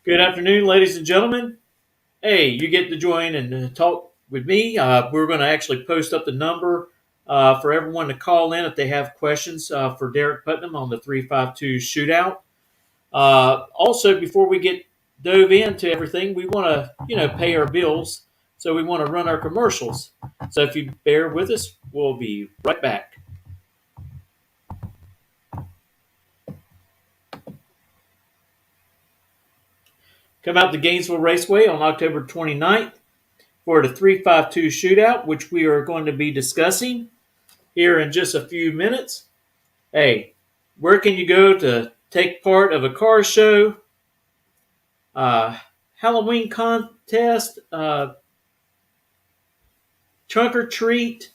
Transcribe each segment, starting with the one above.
Good afternoon, ladies and gentlemen. Hey, you get to join and talk with me. We're going to actually post up the number for everyone to call in if they have questions for Derek Putnam on the 352 Shootout. Also, before we get dove into everything, we want to, pay our bills. So we want to run our commercials. So if you bear with us, we'll be right back. Come out to Gainesville Raceway on October 29th for the 352 Shootout, which we are going to be discussing here in just a few minutes. Hey, where can you go to take part of a car show, Halloween contest, trunk or treat,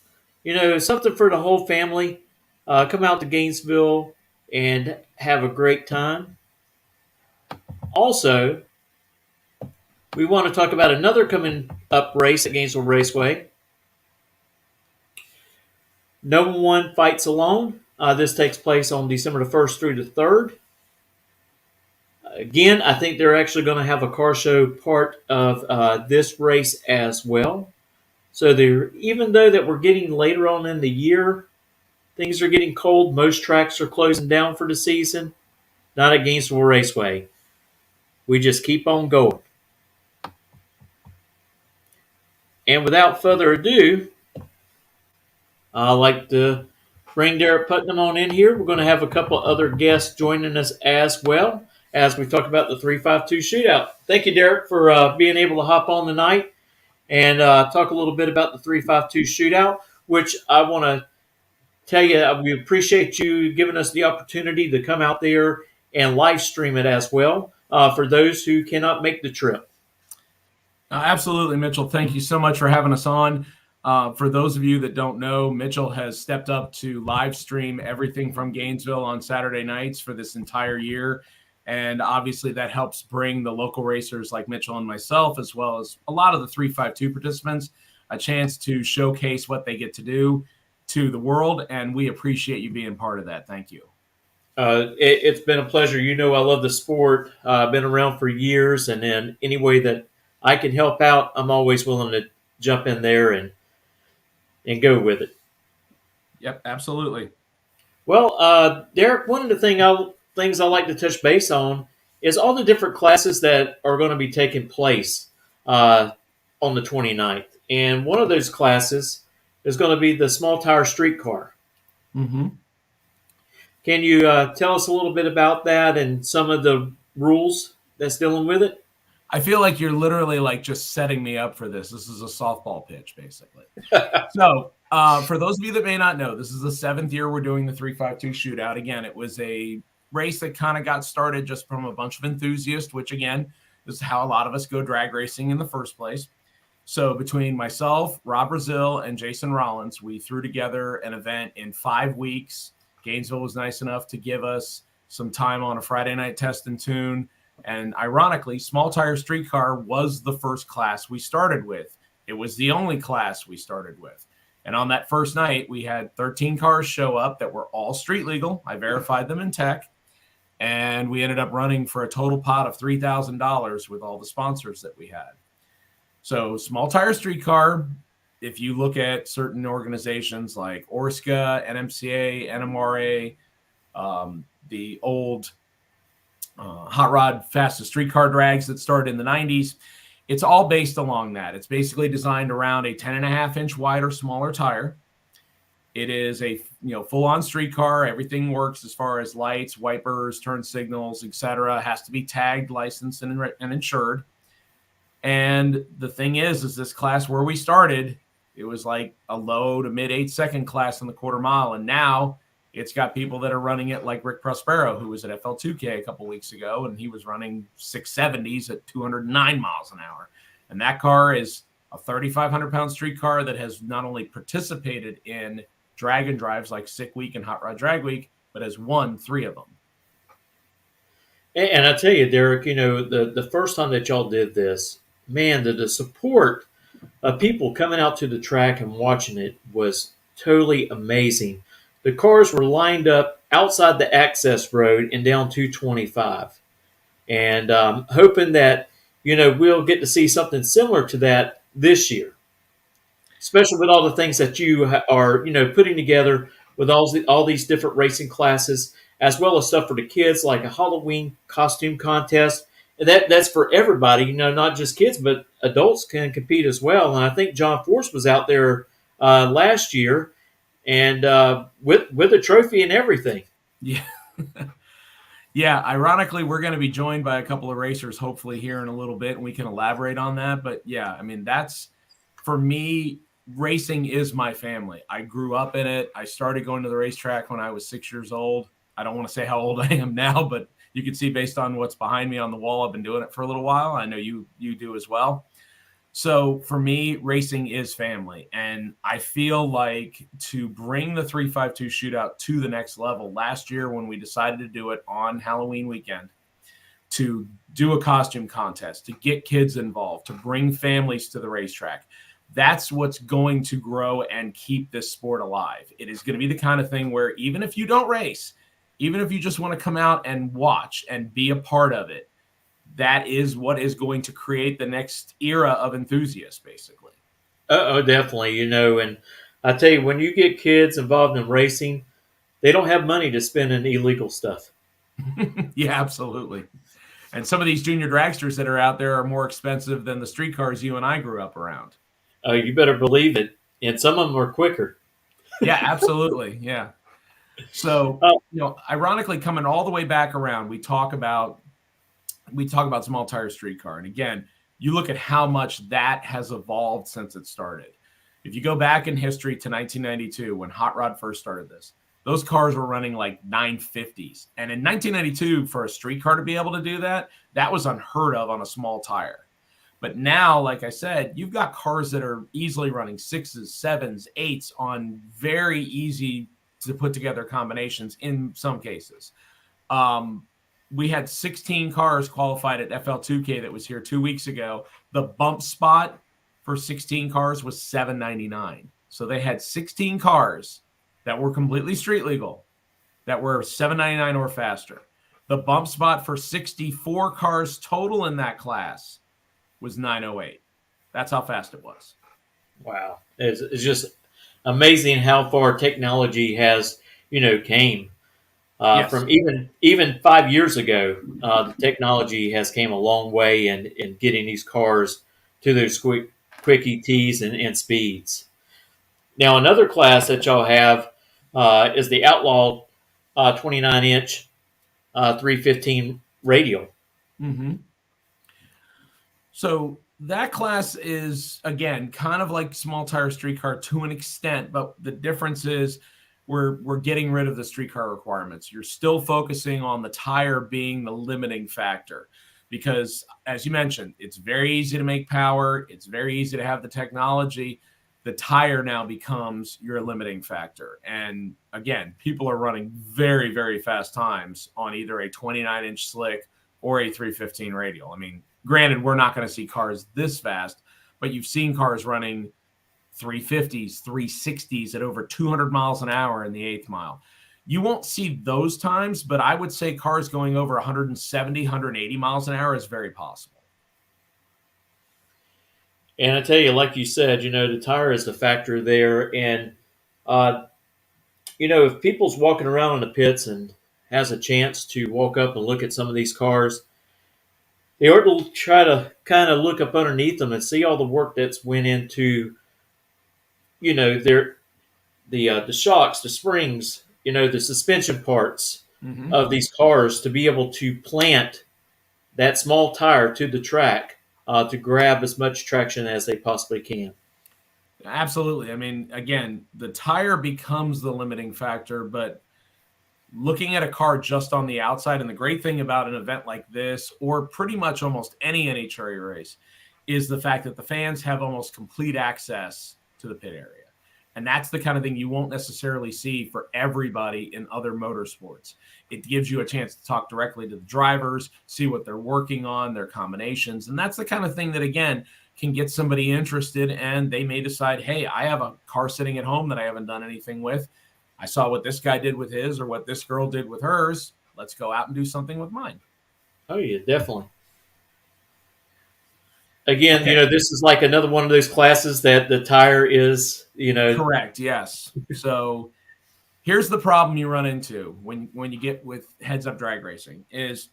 something for the whole family? Come out to Gainesville and have a great time. Also, we want to talk about another coming up race at Gainesville Raceway. No One Fights Alone. This takes place on December the 1st through the 3rd. Again, I think they're actually going to have a car show part of this race as well. So even though that we're getting later on in the year, things are getting cold. Most tracks are closing down for the season. Not at Gainesville Raceway. We just keep on going. And without further ado, I'd like to bring Derek Putnam on in here. We're going to have a couple other guests joining us as well as we talk about the 352 Shootout. Thank you, Derek, for being able to hop on tonight and talk a little bit about the 352 Shootout, which I want to tell you, we appreciate you giving us the opportunity to come out there and live stream it as well for those who cannot make the trip. Absolutely, Mitchell. Thank you so much for having us on. For those of you that don't know, Mitchell has stepped up to live stream everything from Gainesville on Saturday nights for this entire year. And obviously that helps bring the local racers like Mitchell and myself, as well as a lot of the 352 participants, a chance to showcase what they get to do to the world. And we appreciate you being part of that. Thank you. It's been a pleasure. I love the sport. I've been around for years, and in any way that I can help out, I'm always willing to jump in there and go with it. Yep, absolutely. Well, Derek, one of the things I like to touch base on is all the different classes that are going to be taking place on the 29th. And one of those classes is going to be the small tire streetcar. Mm-hmm. Can you tell us a little bit about that and some of the rules that's dealing with it? I feel like you're literally like just setting me up for this. This is a softball pitch, basically. So for those of you that may not know, this is the 7th year we're doing the 352 Shootout. Again, it was a race that kind of got started just from a bunch of enthusiasts, which again, is how a lot of us go drag racing in the first place. So between myself, Rob Brazil, and Jason Rollins, we threw together an event in 5 weeks. Gainesville was nice enough to give us some time on a Friday night test and tune. And ironically, small tire streetcar was the first class we started with. It was the only class we started with. And on that first night, we had 13 cars show up that were all street legal. I verified them in tech. And we ended up running for a total pot of $3,000 with all the sponsors that we had. So small tire streetcar, if you look at certain organizations like ORSCA, NMCA, NMRA, the old hot rod fastest streetcar drags that started in the 90s, it's all based along that. It's basically designed around a 10.5-inch wide or smaller tire. It is a full-on streetcar. Everything works as far as lights, wipers, turn signals, etc. Has to be tagged, licensed, and insured. And the thing is this class where we started, it was like a low to mid 8-second class in the quarter mile, and now it's got people that are running it like Rick Prospero, who was at FL2K a couple weeks ago, and he was running 670s at 209 miles an hour. And that car is a 3,500-pound street car that has not only participated in drag and drives like Sick Week and Hot Rod Drag Week, but has won 3 of them. And I tell you, Derek, the first time that y'all did this, man, the support of people coming out to the track and watching it was totally amazing. the cars were lined up outside the access road and down 225. And hoping that, we'll get to see something similar to that this year, especially with all the things that you are, putting together with all these different racing classes, as well as stuff for the kids, like a Halloween costume contest. And that's for everybody, not just kids, but adults can compete as well. And I think John Force was out there last year, and with a trophy and everything. Yeah. Yeah, ironically, we're going to be joined by a couple of racers hopefully here in a little bit, and we can elaborate on that. But yeah, I mean, that's, for me, racing is my family. I grew up in it. I started going to the racetrack when I was 6 years old. I don't want to say how old I am now, but you can see based on what's behind me on the wall, I've been doing it for a little while. I know you do as well. So for me, racing is family. And I feel like to bring the 352 shootout to the next level, last year when we decided to do it on Halloween weekend, to do a costume contest, to get kids involved, to bring families to the racetrack, that's what's going to grow and keep this sport alive. It is going to be the kind of thing where even if you don't race, even if you just want to come out and watch and be a part of it, that is what is going to create the next era of enthusiasts, basically. Oh, definitely. And I tell you, when you get kids involved in racing, they don't have money to spend in illegal stuff. Yeah, absolutely. And some of these junior dragsters that are out there are more expensive than the street cars you and I grew up around. You better believe it. And some of them are quicker. Yeah, absolutely. Yeah. So, ironically, coming all the way back around, we talk about small tire streetcar. And again, you look at how much that has evolved since it started. If you go back in history to 1992, when Hot Rod first started this, those cars were running like 950s. And in 1992, for a street car to be able to do that, that was unheard of on a small tire. But now, like I said, you've got cars that are easily running 6s, 7s, 8s on very easy to put together combinations in some cases. We had 16 cars qualified at FL2K that was here 2 weeks ago. The bump spot for 16 cars was $7.99. So they had 16 cars that were completely street legal that were $7.99 or faster. The bump spot for 64 cars total in that class was $9.08. That's how fast it was. Wow. It's just amazing how far technology has, came. Yes. From even 5 years ago, the technology has came a long way in getting these cars to those quick ETs and speeds. Now, another class that y'all have is the Outlaw 29-inch 315 radial. Mm-hmm. So that class is, again, kind of like small tire streetcar to an extent, but the difference is we're getting rid of the streetcar requirements. You're still focusing on the tire being the limiting factor because, as you mentioned, it's very easy to make power. It's very easy to have the technology. The tire now becomes your limiting factor. And again, people are running very, very fast times on either a 29-inch slick or a 315 radial. I mean, granted, we're not going to see cars this fast, but you've seen cars running 350s, 360s at over 200 miles an hour in the 8th mile. You won't see those times, but I would say cars going over 170, 180 miles an hour is very possible. And I tell you, like you said, the tire is the factor there. And, if people's walking around in the pits and has a chance to walk up and look at some of these cars, they ought to try to kind of look up underneath them and see all the work that's went into the shocks, the springs, the suspension parts of these cars to be able to plant that small tire to the track to grab as much traction as they possibly can. Absolutely. I mean, again, the tire becomes the limiting factor, but looking at a car just on the outside, and the great thing about an event like this, or pretty much almost any NHRA race, is the fact that the fans have almost complete access to the pit area. And that's the kind of thing you won't necessarily see for everybody in other motorsports. It gives you a chance to talk directly to the drivers, see what they're working on, their combinations. And that's the kind of thing that, again, can get somebody interested, and they may decide, hey, I have a car sitting at home that I haven't done anything with. I saw what this guy did with his or what this girl did with hers. Let's go out and do something with mine. Oh yeah, definitely. Again, Okay. this is like another one of those classes that the tire is, Correct. Yes. So here's the problem you run into when you get with heads up drag racing is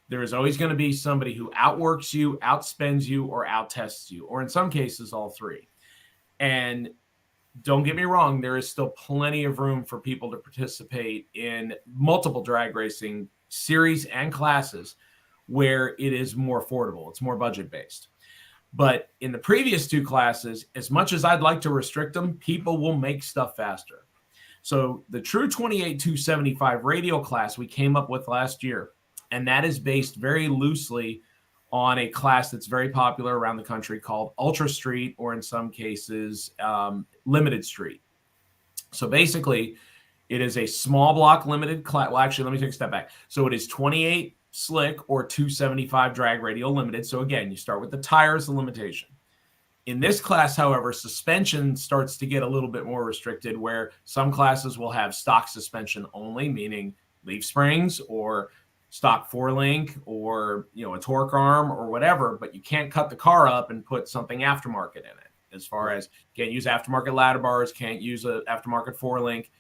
there is always going to be somebody who outworks you, outspends you, or outtests you, or in some cases, all three. And don't get me wrong, there is still plenty of room for people to participate in multiple drag racing series and classes where it is more affordable. It's more budget based. But in the previous two classes, as much as I'd like to restrict them, people will make stuff faster. So the True 28-275 radial class we came up with last year, and that is based very loosely on a class that's very popular around the country called Ultra Street, or in some cases, Limited Street. So basically, it is a small block limited class. Well, actually, let me take a step back. So it is 28 slick or 275 drag radial limited. So again, you start with the tire as the limitation. In this class, however, suspension starts to get a little bit more restricted, where some classes will have stock suspension only, meaning leaf springs or stock four link or a torque arm or whatever, but you can't cut the car up and put something aftermarket in it. As far as can't use aftermarket ladder bars, can't use an aftermarket four link.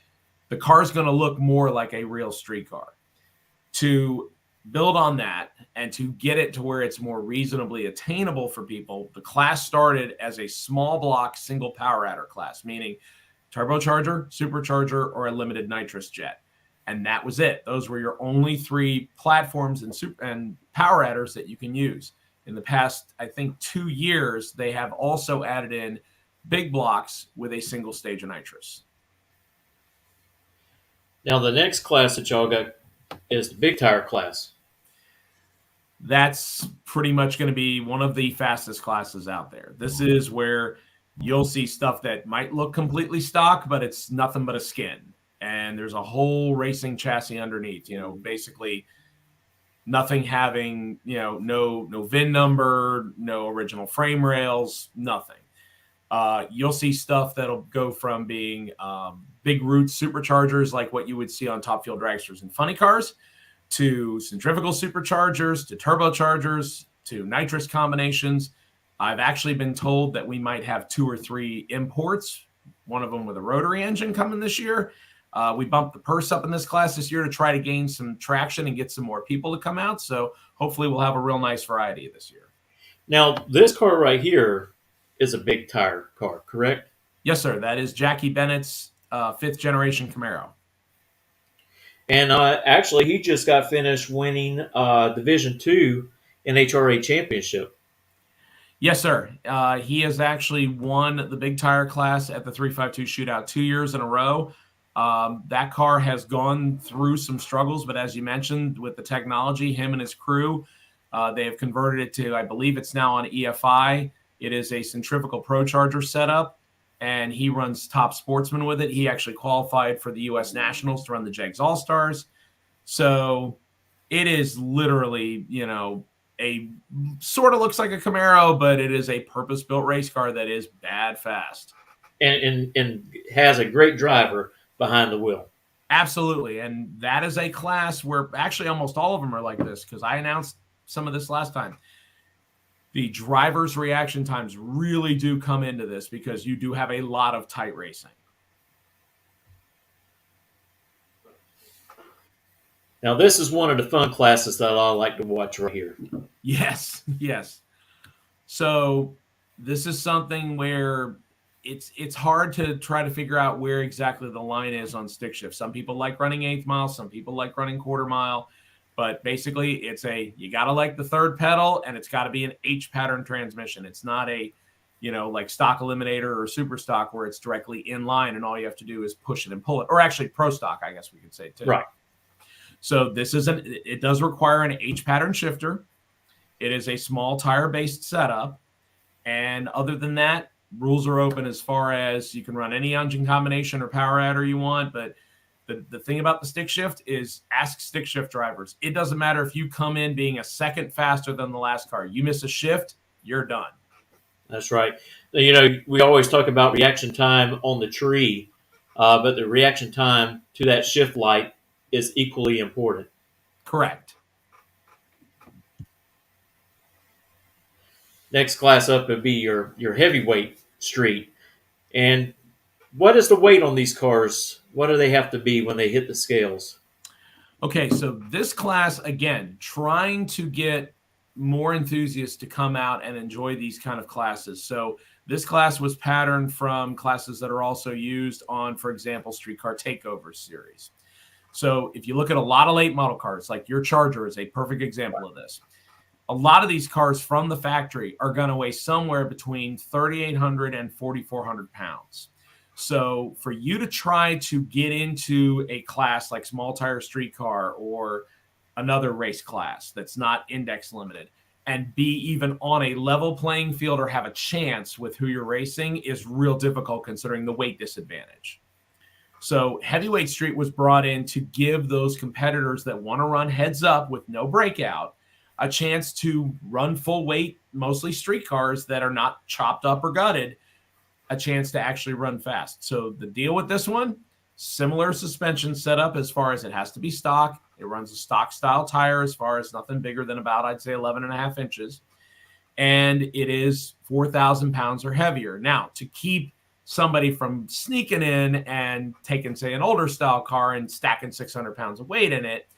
The car is going to look more like a real street car. To build on that and to get it to where it's more reasonably attainable for people, the class started as a small block single power adder class, meaning turbocharger, supercharger, or a limited nitrous jet. And that was it. Those were your only three platforms and power adders that you can use. In the past, I think 2 years, they have also added in big blocks with a single stage of nitrous. Now the next class that y'all got is the big tire class. That's pretty much going to be one of the fastest classes out there. This is where you'll see stuff that might look completely stock, but it's nothing but a skin. And there's a whole racing chassis underneath, basically nothing having, no VIN number, no original frame rails, nothing. You'll see stuff that'll go from being big root superchargers like what you would see on Top Fuel dragsters and funny cars, to centrifugal superchargers, to turbochargers, to nitrous combinations. I've actually been told that we might have 2 or 3 imports, one of them with a rotary engine coming this year. We bumped the purse up in this class this year to try to gain some traction and get some more people to come out. So hopefully we'll have a real nice variety this year. Now, this car right here is a big tire car, correct? Yes, sir. That is Jackie Bennett's 5th generation Camaro. And actually, he just got finished winning Division II NHRA championship. Yes, sir. He has actually won the big tire class at the 352 Shootout 2 years in a row. That car has gone through some struggles, but as you mentioned, with the technology, him and his crew, they have converted it to, I believe it's now on EFI. It is a centrifugal procharger setup, and he runs Top Sportsman with it. He actually qualified for the U.S. Nationals to run the Jegs All-Stars. So it is literally, a sort of looks like a Camaro, but it is a purpose-built race car that is bad fast. And has a great driver behind the wheel. Absolutely. And that is a class where actually almost all of them are like this, because I announced some of this last time. The driver's reaction times really do come into this because you do have a lot of tight racing. Now, this is one of the fun classes that I like to watch right here. Yes, yes. So this is something where it's hard to try to figure out where exactly the line is on stick shift. Some people like running 1/8 mile, some people like running 1/4 mile, but basically you got to like the third pedal, and it's got to be an H pattern transmission. It's not a, like stock eliminator or super stock where it's directly in line and all you have to do is push it and pull it, or actually pro stock, I guess we could say too. Right. So it does require an H pattern shifter. It is a small tire based setup. And other than that, rules are open as far as you can run any engine combination or power adder you want. But the thing about the stick shift is ask stick shift drivers. It doesn't matter if you come in being a second faster than the last car. You miss a shift, you're done. That's right. We always talk about reaction time on the tree. but the reaction time to that shift light is equally important. Correct. Next class up would be your heavyweight street. And what is the weight on these cars? What do they have to be when they hit the scales? Okay, so this class, again, trying to get more enthusiasts to come out and enjoy these kind of classes. So this class was patterned from classes that are also used on, for example, Streetcar Takeover series. So if you look at a lot of late model cars, like your Charger is a perfect example of this. A lot of these cars from the factory are going to weigh somewhere between 3,800 and 4,400 pounds. So for you to try to get into a class like small tire streetcar or another race class that's not index limited and be even on a level playing field or have a chance with who you're racing is real difficult considering the weight disadvantage. So heavyweight street was brought in to give those competitors that want to run heads up with no breakout a chance to run full weight, mostly street cars that are not chopped up or gutted, a chance to actually run fast. So the deal with this one, similar suspension setup as far as it has to be stock. It runs a stock style tire as far as nothing bigger than about, I'd say, 11 and a half inches. And it is 4,000 pounds or heavier. Now, to keep somebody from sneaking in and taking, say, an older style car and stacking 600 pounds of weight in it,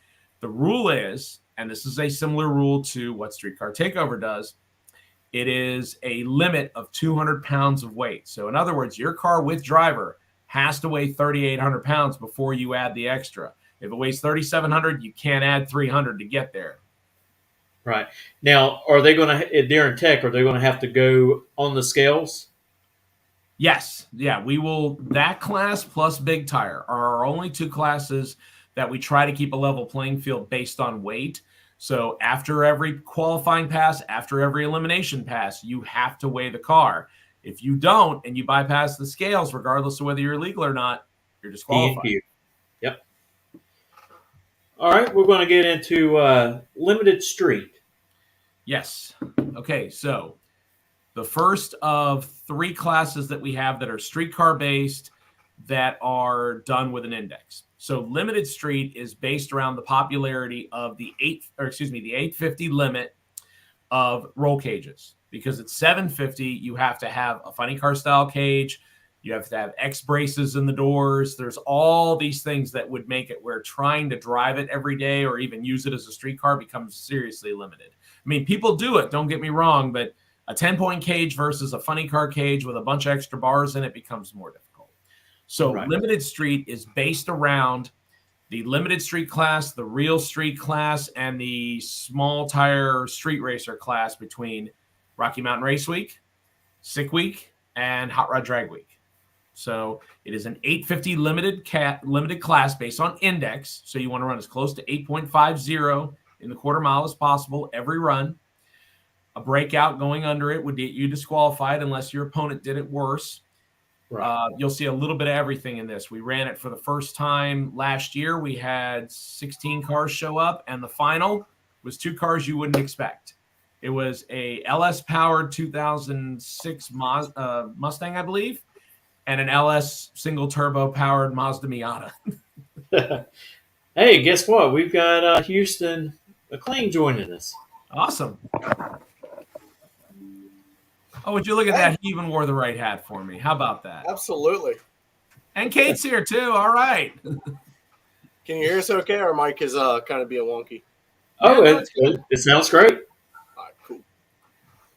the rule is, and this is a similar rule to what Streetcar Takeover does, it is a limit of 200 pounds of weight. So in other words, your car with driver has to weigh 3,800 pounds before you add the extra. If it weighs 3,700, you can't add 300 to get there. Right. Now, are they going to, during tech, are they going to have to go on the scales? Yes. Yeah, we will. That class plus big tire are our only two classes that we try to keep a level playing field based on weight. So after every qualifying pass, after every elimination pass, you have to weigh the car. If you don't and you bypass the scales, regardless of whether you're legal or not, you're disqualified. DNQ. Yep. All right, we're going to get into limited street. Yes. Okay, so the first of three classes that we have that are streetcar based that are done with an index. So limited street is based around the popularity of the 850 limit of roll cages. Because at 750, you have to have a funny car style cage. You have to have X braces in the doors. There's all these things that would make it where trying to drive it every day or even use it as a street car becomes seriously limited. I mean, people do it, don't get me wrong, but a 10-point cage versus a funny car cage with a bunch of extra bars in it becomes more difficult. So Right. limited street is based around the limited street class, the real street class, and the small tire street racer class between Rocky Mountain Race Week, Sick Week, and Hot Rod Drag Week. So it is an 850 limited class based on index. So you want to run as close to 8.50 in the quarter mile as possible every run. A breakout going under it would get you disqualified unless your opponent did it worse. Right. You'll see a little bit of everything in this. We ran it for the first time last year. We had 16 cars show up, and the final was two cars you wouldn't expect. It was a LS-powered 2006 Mustang, I believe, and an LS single-turbo-powered Mazda Miata. Hey, guess what? We've got Houston McLean joining us. Awesome. Oh, would you look at that? He even wore the right hat for me. How about that? Absolutely. And Kate's here, too. All right. Can you hear us okay? Our mic is kind of being wonky. Oh, Yeah, that's good. it sounds great. All right, cool.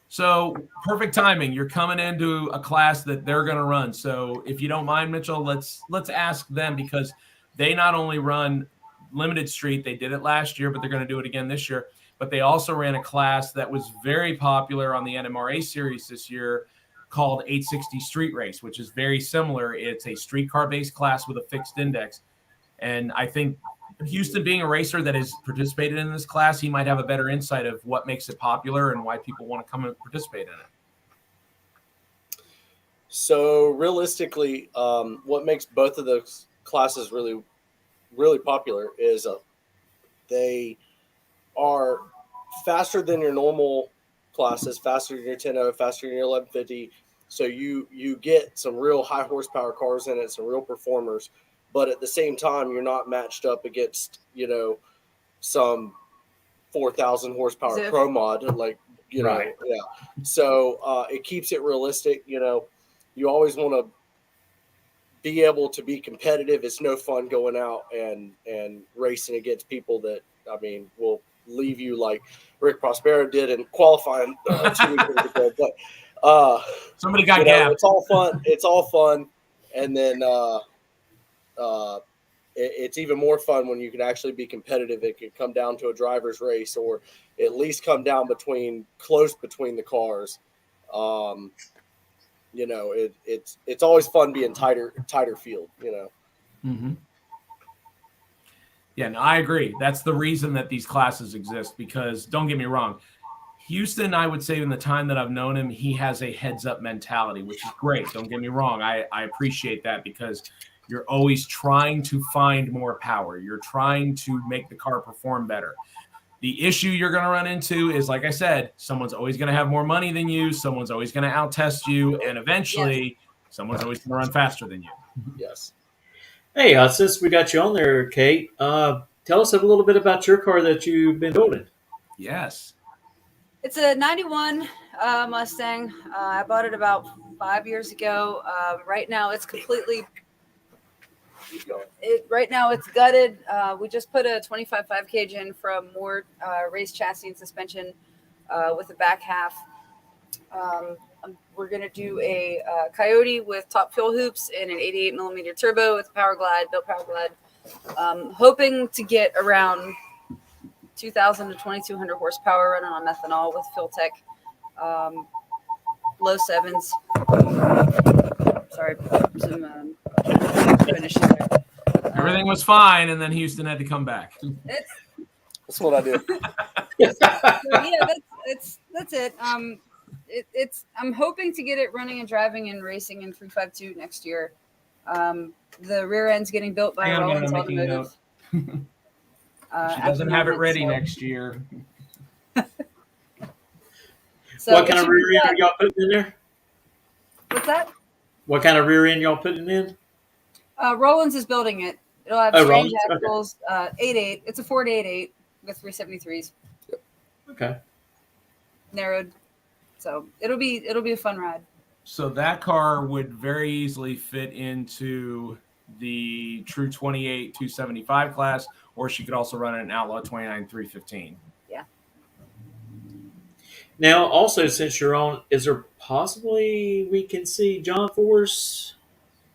So perfect timing. You're coming into a class that they're going to run. So if you don't mind, Mitchell, let's ask them because they not only run limited street, they did it last year, but they're going to do it again this year. But they also ran a class that was very popular on the NMRA series this year called 860 Street Race, which is very similar. It's a streetcar-based class with a fixed index. And I think Houston, being a racer that has participated in this class, he might have a better insight of what makes it popular and why people want to come and participate in it. So realistically, what makes both of those classes really, really popular is they are faster than your normal classes, faster than your 10.0, faster than your 1150. So you get some real high horsepower cars in it, some real performers, but at the same time, you're not matched up against, some 4,000 horsepower Ziff. pro mod, like, Right. yeah. So it keeps it realistic. You always want to be able to be competitive. It's no fun going out and racing against people that, will leave you like Rick Prospero did in qualifying 2 weekends ago. But Somebody got gapped. it's all fun. It's all fun, and then it's even more fun when you can actually be competitive. It can come down to a driver's race, or at least come down close between the cars. It's always fun being tighter field. Mm-hmm. Yeah, no, I agree. That's the reason that these classes exist, because don't get me wrong, Houston, I would say in the time that I've known him, he has a heads-up mentality, which is great. Don't get me wrong. I appreciate that, because you're always trying to find more power. You're trying to make the car perform better. The issue you're going to run into is, like I said, someone's always going to have more money than you. Someone's always going to out-test you. And eventually, someone's always going to run faster than you. Yes. Hey, since we got you on there, Kate, tell us a little bit about your car that you've been building. Yes. It's a 91 Mustang. I bought it about 5 years ago. Right now, it's completely. Right now, it's gutted. We just put a 25.5 cage in from Moore race chassis and suspension with the back half. We're going to do a Coyote with top fuel hoops and an 88 millimeter turbo with built Power Glide. Hoping to get around 2,000 to 2,200 horsepower running on methanol with Fuel Tech. Low sevens. Sorry, some finish there. Everything was fine, and then Houston had to come back. That's what I do. That's it. I'm hoping to get it running and driving and racing in 352 next year. The rear end's getting built by Rollins Automotive. She doesn't have it ready next year. So what kind of rear end are y'all putting in there? What's that? What kind of rear end y'all putting in? Rollins is building it. It'll have strange axles, 8.8. It's a Ford 8.8 with 373s. Okay. Narrowed. So it'll be a fun ride. So that car would very easily fit into the True 28 275 class, or she could also run an Outlaw 29 315. Yeah. Now, also, since you're on, is there possibly we can see John Force,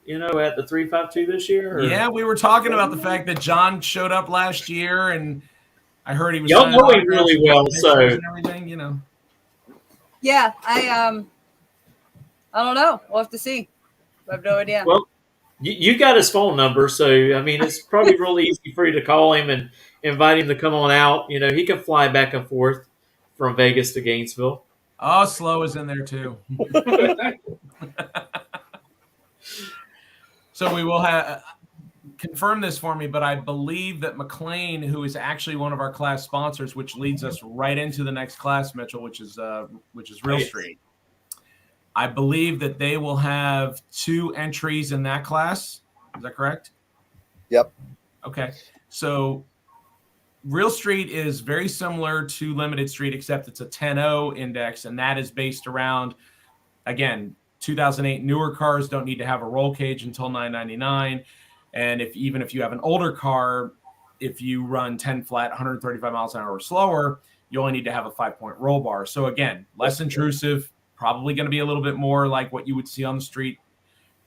at the 352 this year? Or? Yeah, we were talking about the fact that John showed up last year, and I heard he was. Y'all know him really well, so and everything, Yeah, I don't know. We'll have to see. I have no idea. Well, you got his phone number, so it's probably really easy for you to call him and invite him to come on out. He can fly back and forth from Vegas to Gainesville. Oh, Slow is in there too. So we will have confirm this for me, but I believe that McLean, who is actually one of our class sponsors, which leads us right into the next class, Mitchell, which is Real Street. I believe that they will have 2 entries in that class. Is that correct? Yep. Okay. So Real Street is very similar to Limited Street, except it's a 10.0 index, and that is based around, again, 2008 newer cars don't need to have a roll cage until 999. And even if you have an older car, if you run 10 flat, 135 miles an hour or slower, you only need to have a 5-point roll bar. So again, less intrusive, probably going to be a little bit more like what you would see on the street.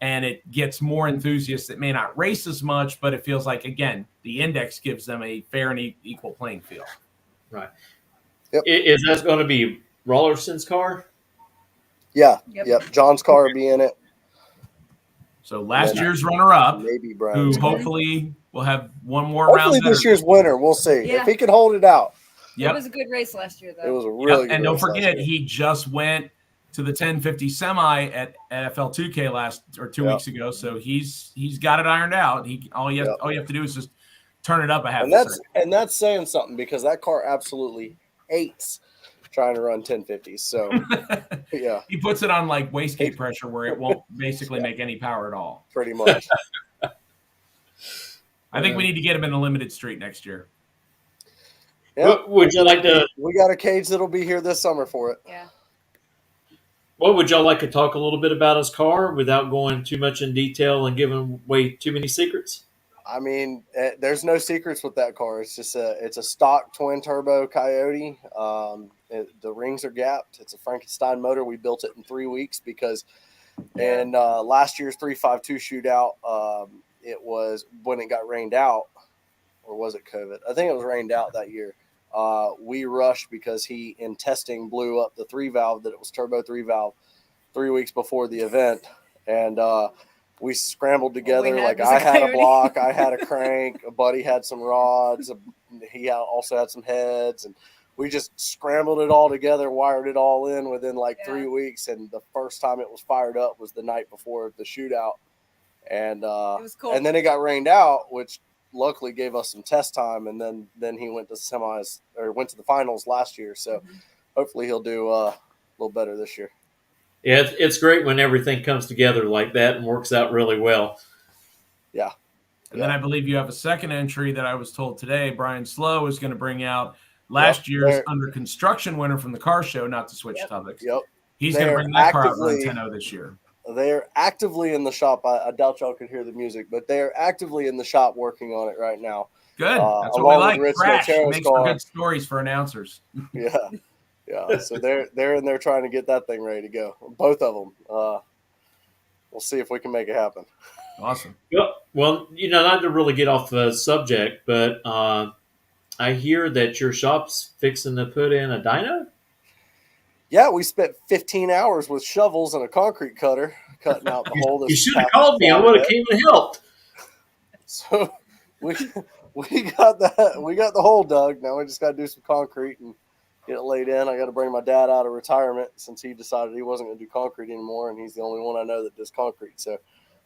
And it gets more enthusiasts that may not race as much, but it feels like, again, the index gives them a fair and equal playing field. Right. Yep. Is that going to be Rollerson's car? Yeah. Yep. Yep. John's car will be in it. So last year's runner-up, maybe who Brian. hopefully will have one more Hopefully round. this year's winner. We'll see. Yeah. If he can hold it out. Yep. It was a good race last year, though. It was a really good And don't race last forget, year. he just went to the 1050 semi at FL2K 2 weeks ago. So he's got it ironed out. All you have to do is just turn it up a half. And that's saying something, because that car absolutely hates trying to run 1050s. So yeah, He puts it on like wastegate pressure where it won't basically make any power at all. pretty much. I think we need to get him in the limited street next year. Yeah, Would you like to? We got a cage that'll be here this summer for it. Yeah. What would y'all like to talk a little bit about his car without going too much in detail and giving away too many secrets? I mean, there's no secrets with that car. It's just it's a stock twin turbo Coyote. The rings are gapped. It's a Frankenstein motor. We built it in 3 weeks because in last year's 352 shootout, it was when it got rained out, or was it COVID? I think it was rained out that year. We rushed because he, in testing, blew up the 3-valve that it was turbo 3-valve 3 weeks before the event. And we scrambled together. Like, I had a block, I had a crank, a buddy had some rods, he also had some heads, and we just scrambled it all together, wired it all in within like 3 weeks. And the first time it was fired up was the night before the shootout. And it was cool. And then it got rained out, which luckily gave us some test time. And then he went to semis, or went to the finals last year. So hopefully he'll do a little better this year. Yeah, it's great when everything comes together like that and works out really well. Yeah. And then I believe you have a second entry that I was told today. Brian Slow is going to bring out last year's under construction winner from the car show, not to switch topics. Yep. He's going to bring that car out run 10-0 this year. They're actively in the shop. I doubt y'all could hear the music, but they're actively in the shop working on it right now. Good. That's what we like. Crash makes for good stories for announcers. Yeah. Yeah. So they're in there trying to get that thing ready to go. Both of them. We'll see if we can make it happen. Awesome. Well, not to really get off the subject, but I hear that your shop's fixing to put in a dyno? Yeah, we spent 15 hours with shovels and a concrete cutter cutting out the hole. You should have called me. I would have came and helped. So we got that. We got the hole dug. Now we just got to do some concrete and get it laid in. I got to bring my dad out of retirement since he decided he wasn't going to do concrete anymore, and he's the only one I know that does concrete. So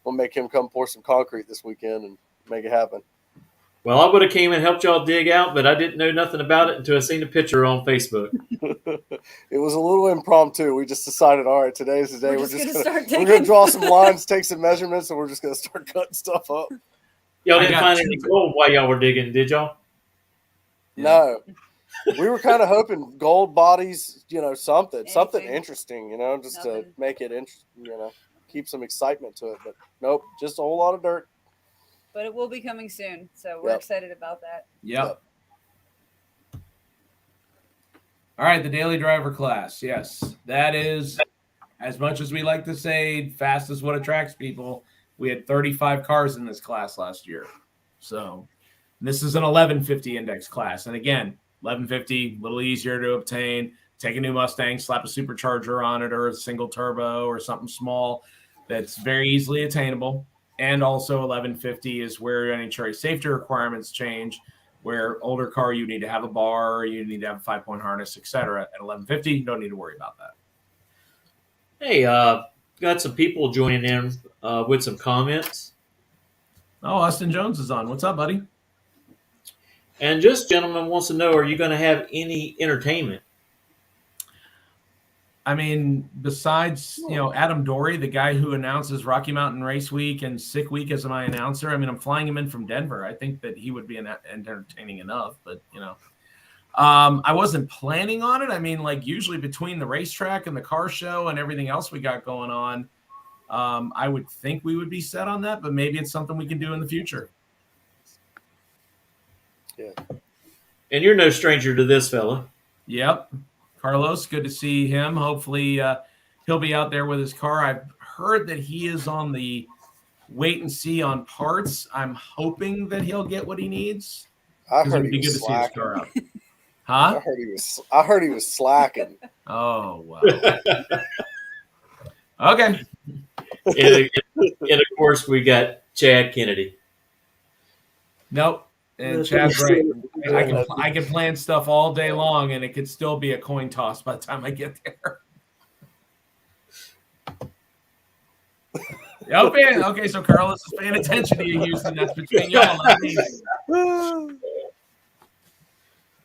we'll make him come pour some concrete this weekend and make it happen. Well, I would have came and helped y'all dig out, but I didn't know nothing about it until I seen a picture on Facebook. It was a little impromptu. We just decided, all right, today's the day. We're going to draw some lines, take some measurements, and we're just going to start cutting stuff up. Y'all didn't find any gold while y'all were digging, did y'all? No. We were kind of hoping gold bodies, something interesting, just to make it interesting, keep some excitement to it. But nope, just a whole lot of dirt. But it will be coming soon, so we're excited about that. Yep. All right, the daily driver class. Yes, that is, as much as we like to say, fast is what attracts people. We had 35 cars in this class last year. So this is an 1150 index class. And again, 1150, a little easier to obtain. Take a new Mustang, slap a supercharger on it or a single turbo or something small that's very easily attainable. And also 1150 is where NHRA safety requirements change, where older car, you need to have a bar, you need to have a 5-point harness, etc. At 1150, you don't need to worry about that. Hey, got some people joining in with some comments. Oh, Austin Jones is on. What's up, buddy? And just gentleman wants to know, are you going to have any entertainment? I mean, besides, Adam Dory, the guy who announces Rocky Mountain Race Week and Sick Week as my announcer, I mean, I'm flying him in from Denver. I think that he would be entertaining enough, but, I wasn't planning on it. I mean, like usually between the racetrack and the car show and everything else we got going on, I would think we would be set on that, but maybe it's something we can do in the future. Yeah. And you're no stranger to this fella. Yep. Carlos, good to see him. Hopefully he'll be out there with his car. I've heard that he is on the wait and see on parts. I'm hoping that he'll get what he needs. I heard it'd be good to see his car out. Huh? I heard he was slacking. Oh, wow. Okay. And of course, we got Chad Kennedy. Nope. And Chad's right. I can plan stuff all day long, and it could still be a coin toss by the time I get there. Okay, so Carlos is paying attention to you, Houston. That's between y'all.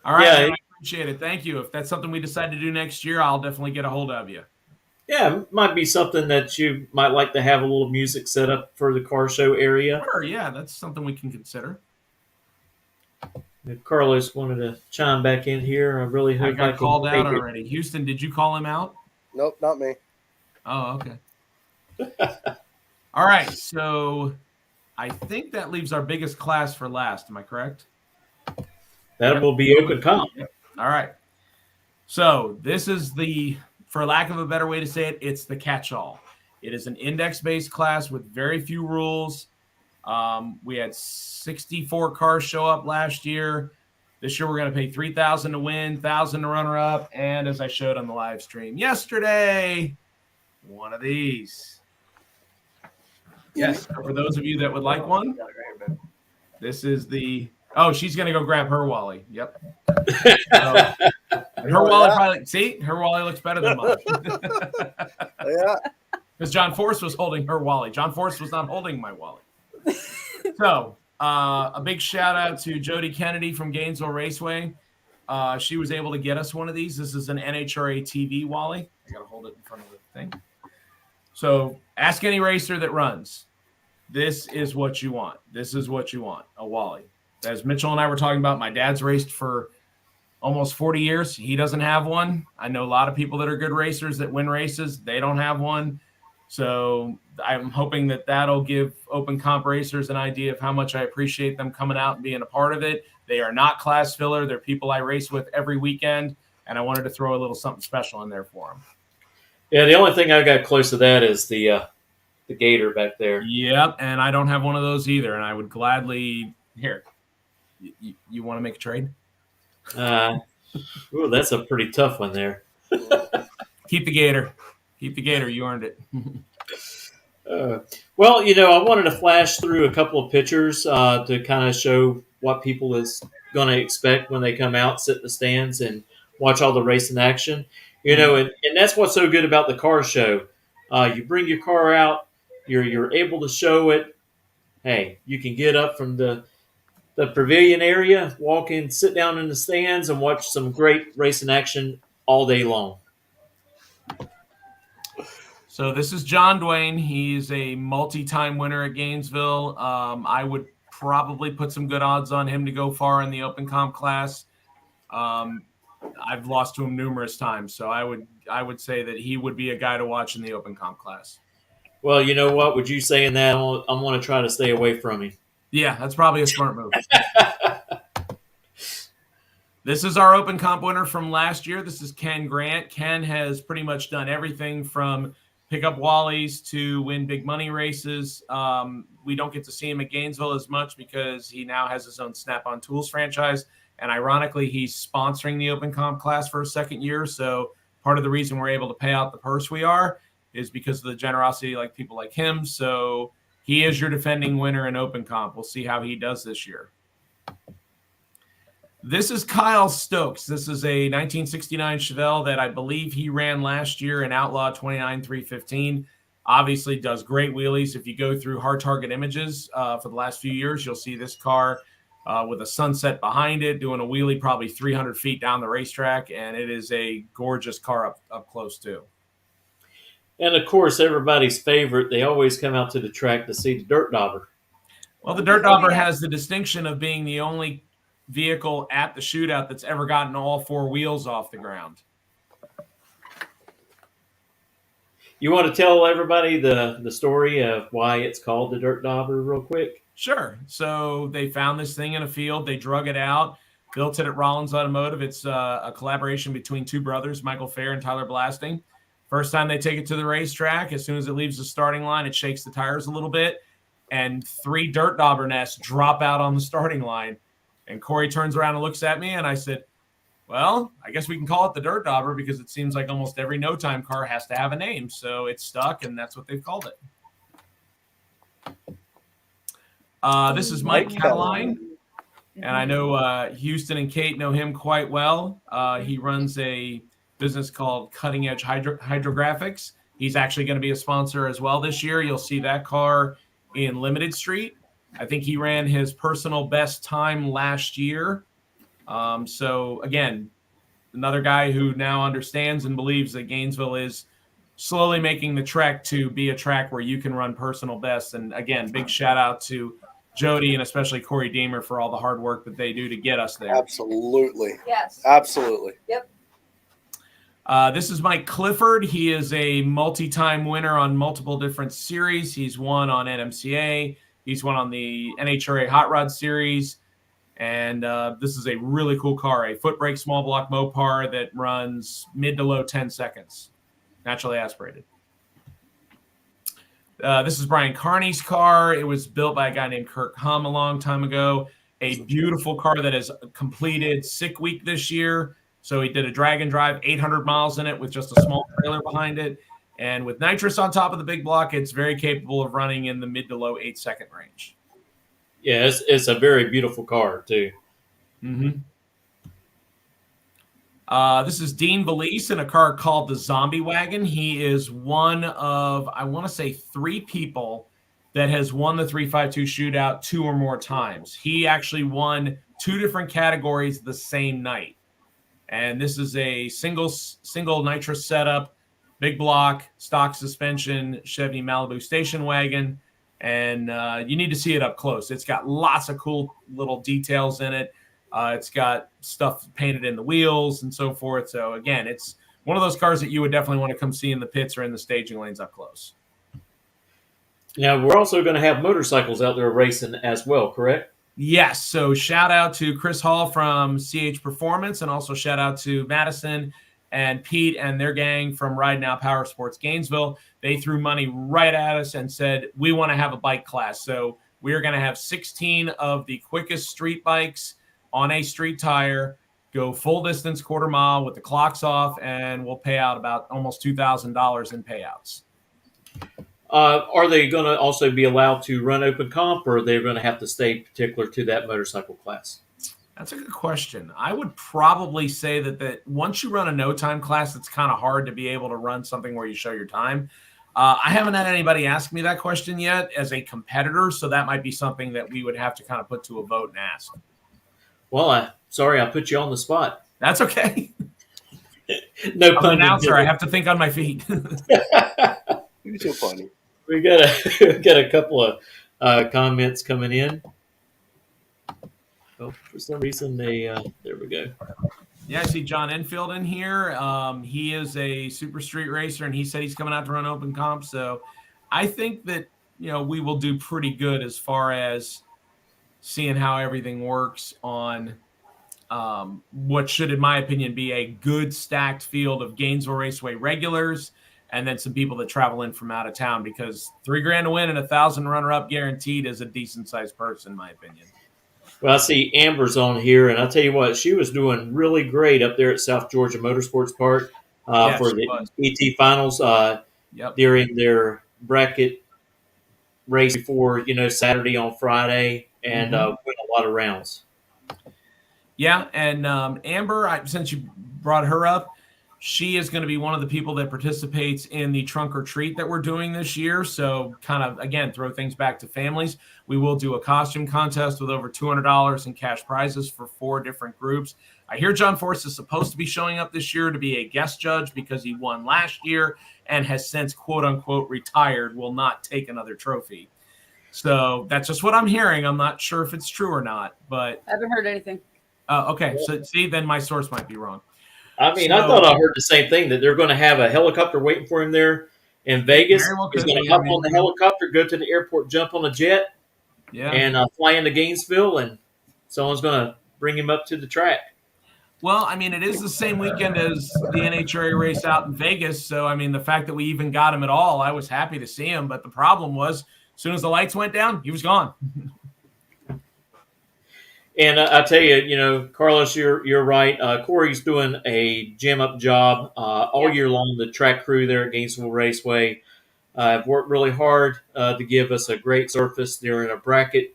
All right. Yeah, Appreciate it. Thank you. If that's something we decide to do next year, I'll definitely get a hold of you. Yeah, it might be something that you might like to have a little music set up for the car show area. Sure, yeah, that's something we can consider. If Carlos wanted to chime back in here, I really I hope got can called out take it. already. Houston, did you call him out? Nope, not me. Oh, okay. All right, so I think that leaves our biggest class for last. Am I correct? That will be open comp. All right. So this is for lack of a better way to say it, it's the catch-all. It is an index-based class with very few rules. We had 64 cars show up last year. This year we're going to pay $3,000 to win, $1,000 to runner-up, and as I showed on the live stream yesterday, one of these. Yes, for those of you that would like one, this is the. Oh, she's going to go grab her Wally. Yep. So, her Wally probably. See, her Wally looks better than mine. Yeah. Because John Force was holding her Wally. John Force was not holding my Wally. So, a big shout out to Jody Kennedy from Gainesville Raceway. She was able to get us one of these. This is an NHRA TV Wally. I got to hold it in front of the thing. So, ask any racer that runs. This is what you want. This is what you want, a Wally. As Mitchell and I were talking about, my dad's raced for almost 40 years. He doesn't have one. I know a lot of people that are good racers that win races. They don't have one. So I'm hoping that that'll give open comp racers an idea of how much I appreciate them coming out and being a part of it. They are not class filler. They're people I race with every weekend, and I wanted to throw a little something special in there for them. Yeah, the only thing I got close to that is the gator back there. Yep, and I don't have one of those either, and I would gladly – here, you want to make a trade? Ooh, that's a pretty tough one there. Keep the gator. Keep the gator. You earned it. Well, I wanted to flash through a couple of pictures to kind of show what people is going to expect when they come out, sit in the stands, and watch all the racing action. And that's what's so good about the car show. You bring your car out, you're able to show it. Hey, you can get up from the pavilion area, walk in, sit down in the stands, and watch some great racing action all day long. So this is John Dwayne. He's a multi-time winner at Gainesville. I would probably put some good odds on him to go far in the open comp class. I've lost to him numerous times, so I would say that he would be a guy to watch in the open comp class. Well, you know what? Would you saying that? I'm going to try to stay away from him. Yeah, that's probably a smart move. This is our open comp winner from last year. This is Ken Grant. Ken has pretty much done everything from pick up Wallies to win big money races. We don't get to see him at Gainesville as much because he now has his own Snap-on Tools franchise. And ironically, he's sponsoring the open comp class for a second year. So part of the reason we're able to pay out the purse we are is because of the generosity like people like him. So he is your defending winner in open comp. We'll see how he does this year. This is Kyle Stokes. This is a 1969 Chevelle that I believe he ran last year in Outlaw 29-315. Obviously does great wheelies. If you go through hard target images for the last few years, you'll see this car with a sunset behind it doing a wheelie probably 300 feet down the racetrack, and it is a gorgeous car up close too. And, of course, everybody's favorite, they always come out to the track to see the Dirt Dauber. Well, the Dirt Dauber has the distinction of being the only vehicle at the shootout that's ever gotten all four wheels off the ground. You want to tell everybody the story of why it's called the Dirt Dauber real quick? Sure. So they found this thing in a field. They drug it out, built it at Rollins Automotive. It's a collaboration between two brothers, Michael Fair and Tyler Blasting. First time they take it to the racetrack, as soon as it leaves the starting line, it shakes the tires a little bit, and 3 Dirt Dauber nests drop out on the starting line. And Corey turns around and looks at me, and I said, well, I guess we can call it the Dirt Dauber because it seems like almost every no-time car has to have a name. So it's stuck, and that's what they've called it. This is Mike Cataline, and I know Houston and Kate know him quite well. He runs a business called Cutting Edge Hydrographics. He's actually going to be a sponsor as well this year. You'll see that car in Limited Street. I think he ran his personal best time last year. So again, another guy who now understands and believes that Gainesville is slowly making the trek to be a track where you can run personal bests. And again, big shout out to Jody and especially Corey Deemer for all the hard work that they do to get us there. Absolutely. Yes. Absolutely. Yep. This is Mike Clifford. He is a multi-time winner on multiple different series. He's won on NMCA. He's won on the NHRA Hot Rod Series. And this is a really cool car, a foot brake small block Mopar that runs mid to low 10 seconds, naturally aspirated. This is Brian Carney's car. It was built by a guy named Kirk Hum a long time ago. A beautiful car that has completed Sick Week this year. So he did a drag and drive, 800 miles in it with just a small trailer behind it. And with nitrous on top of the big block, it's very capable of running in the mid to low 8-second range. Yeah, it's a very beautiful car, too. Mm-hmm. This is Dean Valise in a car called the Zombie Wagon. He is one of, I want to say, 3 people that has won the 352 shootout 2 or more times. He actually won 2 different categories the same night. And this is a single nitrous setup, big block, stock suspension, Chevy Malibu station wagon. And you need to see it up close. It's got lots of cool little details in it. It's got stuff painted in the wheels and so forth. So, again, it's one of those cars that you would definitely want to come see in the pits or in the staging lanes up close. Now, we're also going to have motorcycles out there racing as well, correct? Yes. So, shout out to Chris Hall from CH Performance, and also shout out to Madison and Pete and their gang from Ride Now Power Sports Gainesville. They threw money right at us and said, we want to have a bike class. So, we are going to have 16 of the quickest street bikes on a street tire, go full distance, quarter mile with the clocks off, and we'll pay out about almost $2,000 in payouts. Are they going to also be allowed to run open comp, or are they going to have to stay particular to that motorcycle class? That's a good question. I would probably say that once you run a no time class, it's kind of hard to be able to run something where you show your time. I haven't had anybody ask me that question yet as a competitor, so that might be something that we would have to kind of put to a vote and ask. Well, sorry, I put you on the spot. That's okay. No I'm pun an announcer. intended. I have to think on my feet. You're so funny. We got a couple of comments coming in. Oh, for some reason there we go. Yeah, I see John Enfield in here. He is a super street racer, and he said he's coming out to run open comp. So I think that, we will do pretty good as far as seeing how everything works on what should, in my opinion, be a good stacked field of Gainesville Raceway regulars, and then some people that travel in from out of town, because $3,000 to win and 1,000 runner-up guaranteed is a decent-sized purse, in my opinion. Well, I see Amber's on here, and I'll tell you what, she was doing really great up there at South Georgia Motorsports Park for the ET Finals during their bracket race before, Saturday on Friday, and win a lot of rounds. Yeah, and Amber, since you brought her up, she is going to be one of the people that participates in the trunk or treat that we're doing this year. So kind of, again, throw things back to families. We will do a costume contest with over $200 in cash prizes for 4 different groups. I hear John Force is supposed to be showing up this year to be a guest judge because he won last year and has since, quote unquote, retired, will not take another trophy. So that's just what I'm hearing. I'm not sure if it's true or not, but I haven't heard anything. Okay. So see, then my source might be wrong. I mean, I thought I heard the same thing, that they're going to have a helicopter waiting for him there in Vegas. He's going to hop on the helicopter, go to the airport, jump on a jet, and fly into Gainesville, and someone's going to bring him up to the track. Well, I mean, it is the same weekend as the NHRA race out in Vegas. So, I mean, the fact that we even got him at all, I was happy to see him. But the problem was, as soon as the lights went down, he was gone. And I tell you, Carlos, you're right. Corey's doing a jam-up job all year long. The track crew there at Gainesville Raceway have worked really hard to give us a great surface during a bracket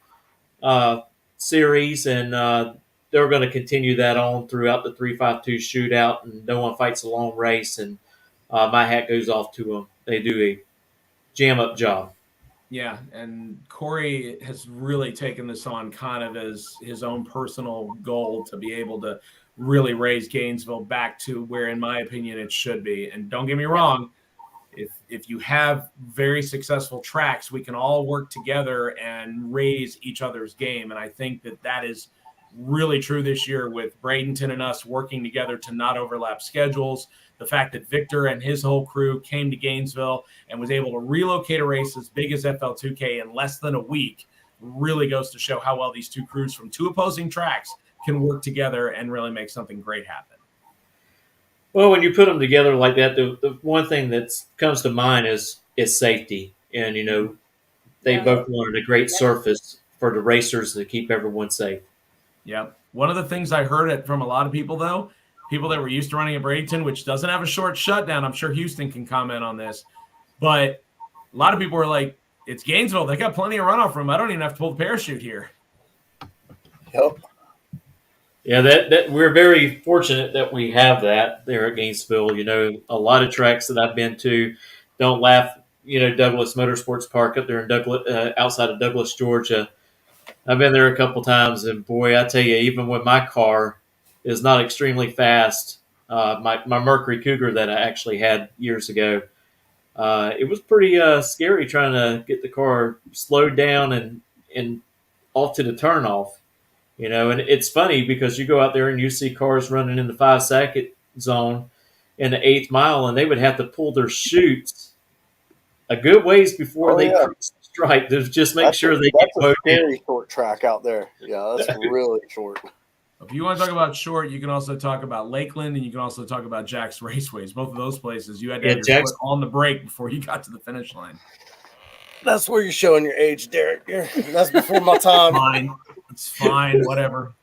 series, and they're going to continue that on throughout the 352 shootout, and no one fights a long race, and my hat goes off to them. They do a jam-up job. Yeah, and Corey has really taken this on kind of as his own personal goal to be able to really raise Gainesville back to where, in my opinion, it should be. And don't get me wrong, if you have very successful tracks, we can all work together and raise each other's game. And I think that is really true this year with Bradenton and us working together to not overlap schedules. The fact that Victor and his whole crew came to Gainesville and was able to relocate a race as big as FL2K in less than a week really goes to show how well these two crews from two opposing tracks can work together and really make something great happen. Well, when you put them together like that, the one thing that comes to mind is safety. And, they both wanted a great surface for the racers to keep everyone safe. Yeah. One of the things I heard from a lot of people, though, people that were used to running at Bradenton, which doesn't have a short shutdown, I'm sure Houston can comment on this, but a lot of people were like, it's Gainesville. They got plenty of runoff room. I don't even have to pull the parachute here. Yep. Yeah, that we're very fortunate that we have that there at Gainesville. A lot of tracks that I've been to, don't laugh. Douglas Motorsports Park up there in Douglas, outside of Douglas, Georgia. I've been there a couple times, and boy, I tell you, even when my car is not extremely fast, my Mercury Cougar that I actually had years ago, it was pretty scary trying to get the car slowed down and off to the turnoff. And it's funny because you go out there and you see cars running in the 5-second zone in the 8th mile, and they would have to pull their chutes a good ways before they cross the stripe to just make sure they get a scary short track out there. Yeah, that's really short. If you want to talk about short, you can also talk about Lakeland, and you can also talk about Jack's Raceways. Both of those places, you had to have your foot on the brake before you got to the finish line. That's where you're showing your age, Derek. That's before my time. Fine. It's fine, whatever.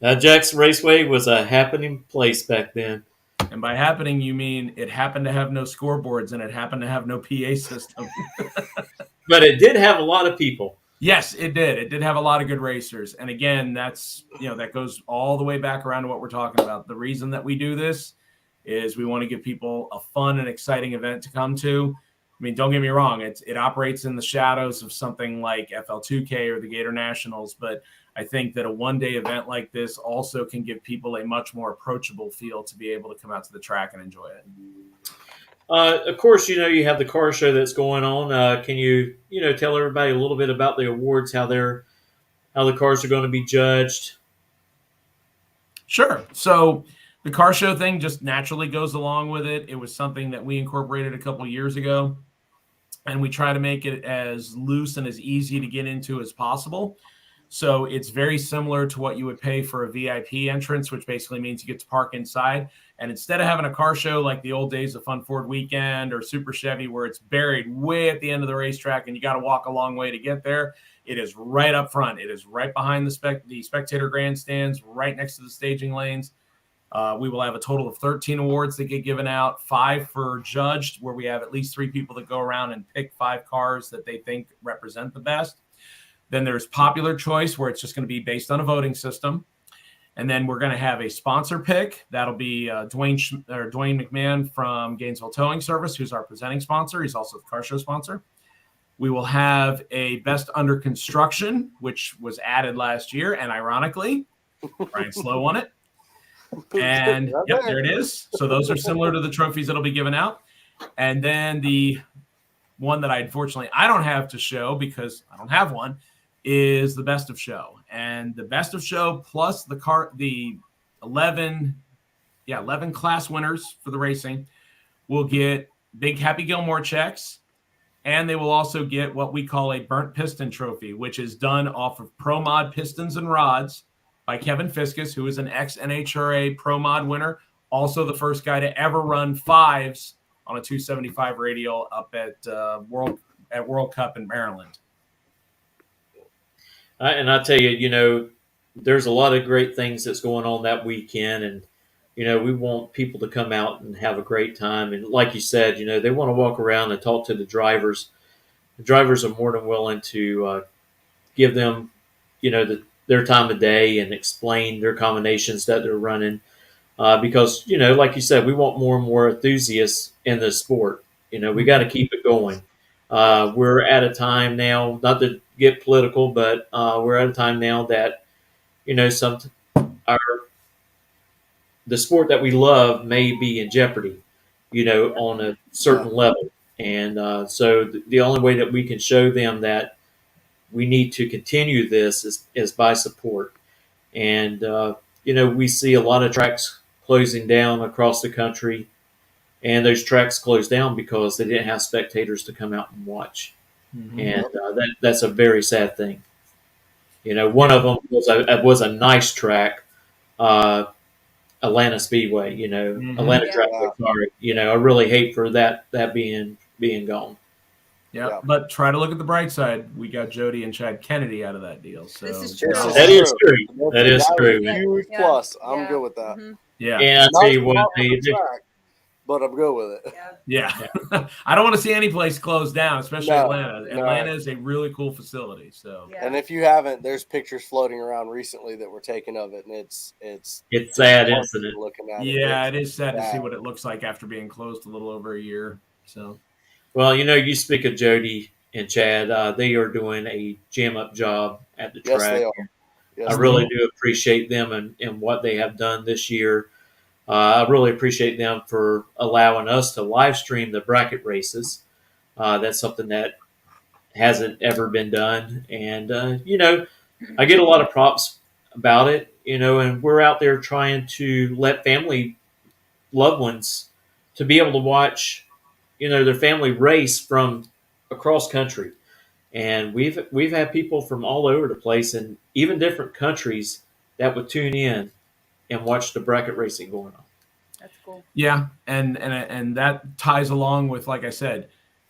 Jack's Raceway was a happening place back then. And by happening, you mean it happened to have no scoreboards and it happened to have no PA system. But it did have a lot of people. Yes, it did. It did have a lot of good racers. And again, that goes all the way back around to what we're talking about. The reason that we do this is we want to give people a fun and exciting event to come to. I mean, don't get me wrong. It operates in the shadows of something like FL2K or the Gator Nationals, but I think that a one-day event like this also can give people a much more approachable feel to be able to come out to the track and enjoy it. Of course, you have the car show that's going on. Can you, tell everybody a little bit about the awards, how the cars are going to be judged? Sure. So the car show thing just naturally goes along with it. It was something that we incorporated a couple years ago, and we try to make it as loose and as easy to get into as possible. So it's very similar to what you would pay for a VIP entrance, which basically means you get to park inside. And instead of having a car show like the old days of Fun Ford Weekend or Super Chevy, where it's buried way at the end of the racetrack and you got to walk a long way to get there, it is right up front. It is right behind the spectator grandstands, right next to the staging lanes. We will have a total of 13 awards that get given out, 5 for judged, where we have at least 3 people that go around and pick 5 cars that they think represent the best. Then there's popular choice, where it's just going to be based on a voting system. And then we're going to have a sponsor pick. That'll be Dwayne McMahon from Gainesville Towing Service, who's our presenting sponsor. He's also the car show sponsor. We will have a best under construction, which was added last year. And ironically, Brian Slow won it. And yep, there it is. So those are similar to the trophies that'll be given out. And then the one that unfortunately I don't have to show because I don't have one is the best of show. And the best of show plus the 11 class winners for the racing will get big Happy Gilmore checks. And they will also get what we call a burnt piston trophy, which is done off of Pro Mod pistons and rods by Kevin Fiskus, who is an ex-NHRA Pro Mod winner, also the first guy to ever run 5s on a 275 radial up at World Cup in Maryland. And I tell you, there's a lot of great things that's going on that weekend, and we want people to come out and have a great time. And like you said, they want to walk around and talk to the drivers. The drivers are more than willing to give them, their time of day and explain their combinations that they're running. Because, like you said, we want more and more enthusiasts in the sport. We got to keep it going. We're at a time now, not to get political, but we're at a time now that, the sport that we love may be in jeopardy, on a certain level. And so the only way that we can show them that we need to continue this is by support. And, we see a lot of tracks closing down across the country, and those tracks closed down because they didn't have spectators to come out and watch. Mm-hmm. And that's a very sad thing. One of them was a nice track, Atlanta Speedway. Atlanta Dragway. Sorry, I really hate for that being gone. Yeah, but try to look at the bright side. We got Jody and Chad Kennedy out of that deal. So This is true. That is true. That is true. Huge plus. I'm good with that. Mm-hmm. Yeah, and I'll tell you what, but I'm good with it. Yeah. I don't want to see any place closed down, especially Atlanta. Atlanta is a really cool facility. So, and if you haven't, there's pictures floating around recently that were taken of it, and it's sad, isn't it? Looking at it is sad to see what it looks like after being closed a little over a year. So, well, you speak of Jody and Chad. They are doing a jam up job at the track. Yes, they are. Yes, I really do appreciate them and what they have done this year. I really appreciate them for allowing us to live stream the bracket races. That's something that hasn't ever been done. And, I get a lot of props about it, and we're out there trying to let family loved ones to be able to watch, their family race from across country. And we've had people from all over the place and even different countries that would tune in and watch the bracket racing going on. That's cool. Yeah, and that ties along with, like I said,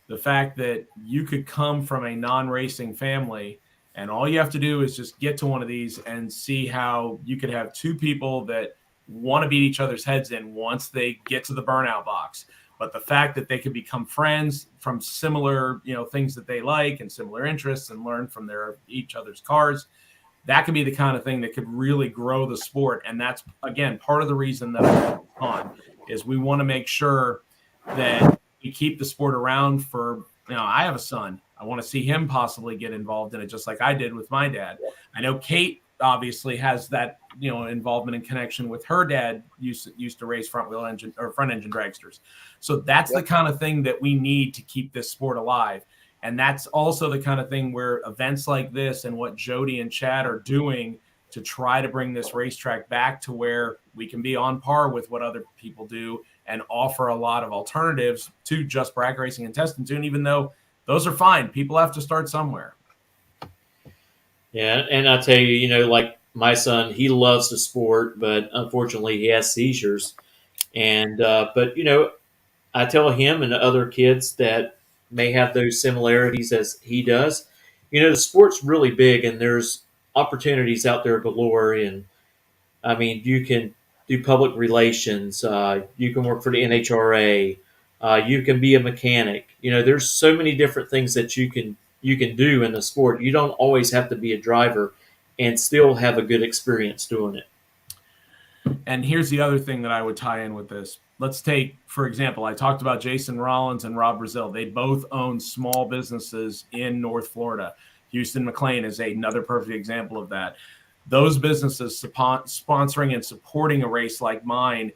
the fact that you could come from a non-racing family, and all you have to do is just get to one of these and see how you could have two people that want to beat each other's heads in once they get to the burnout box. But the fact that they could become friends from similar, things that they like and similar interests and learn from each other's cars, that could be the kind of thing that could really grow the sport. And that's, again, part of the reason that I'm on is we want to make sure that we keep the sport around for, I have a son. I want to see him possibly get involved in it just like I did with my dad. I know Kate obviously has that, involvement and connection with her dad used to race front engine dragsters. So that's the kind of thing that we need to keep this sport alive. And that's also the kind of thing where events like this and what Jody and Chad are doing to try to bring this racetrack back to where we can be on par with what other people do and offer a lot of alternatives to just bracket racing and test and tune, even though those are fine. People have to start somewhere. Yeah, and I'll tell you, like my son, he loves the sport, but unfortunately he has seizures. And but I tell him and the other kids that may have those similarities as he does. The sport's really big, and there's opportunities out there galore. And I mean, you can do public relations. You can work for the NHRA. You can be a mechanic. There's so many different things that you can do in the sport. You don't always have to be a driver and still have a good experience doing it. And here's the other thing that I would tie in with this. Let's take, for example, I talked about Jason Rollins and Rob Brazil. They both own small businesses in North Florida. Houston McLean is another perfect example of that. Those businesses sponsoring and supporting a race like mine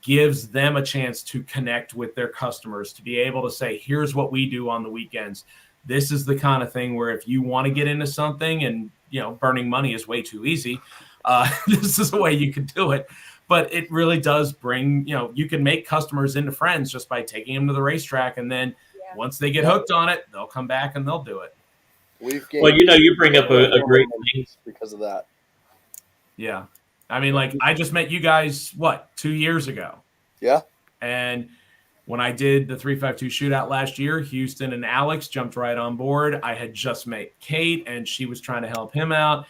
gives them a chance to connect with their customers, to be able to say, here's what we do on the weekends. This is the kind of thing where if you want to get into something and, burning money is way too easy, this is a way you can do it. But it really does bring, you can make customers into friends just by taking them to the racetrack. And then once they get hooked on it, they'll come back and they'll do it. Well, you bring up a great thing because of that. Yeah. I mean, like, I just met you guys, 2 years ago? Yeah. And when I did the 352 shootout last year, Houston and Alex jumped right on board. I had just met Kate, and she was trying to help him out.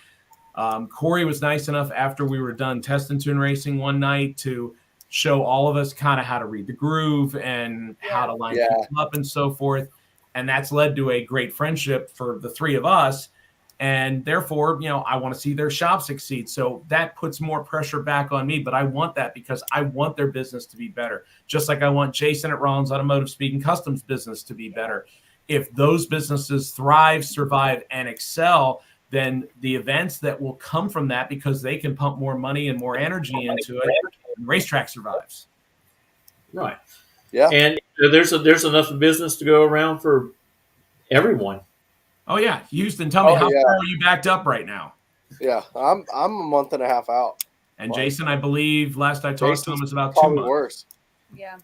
Corey was nice enough after we were done test and tune racing one night to show all of us kind of how to read the groove and how to line people up and so forth. And that's led to a great friendship for the three of us. And therefore, I want to see their shop succeed. So that puts more pressure back on me. But I want that because I want their business to be better. Just like I want Jason at Rollins Automotive Speed and Customs business to be better. If those businesses thrive, survive, and excel, then the events that will come from that, because they can pump more money and more energy into it, racetrack survives. Right. Yeah. And there's enough business to go around for everyone. Oh yeah, Houston. Tell me, Oh, how yeah. far are you backed up right now? Yeah, I'm a month and a half out. And Jason, I believe last I talked to him was about 2 Probably months. worse. Yeah.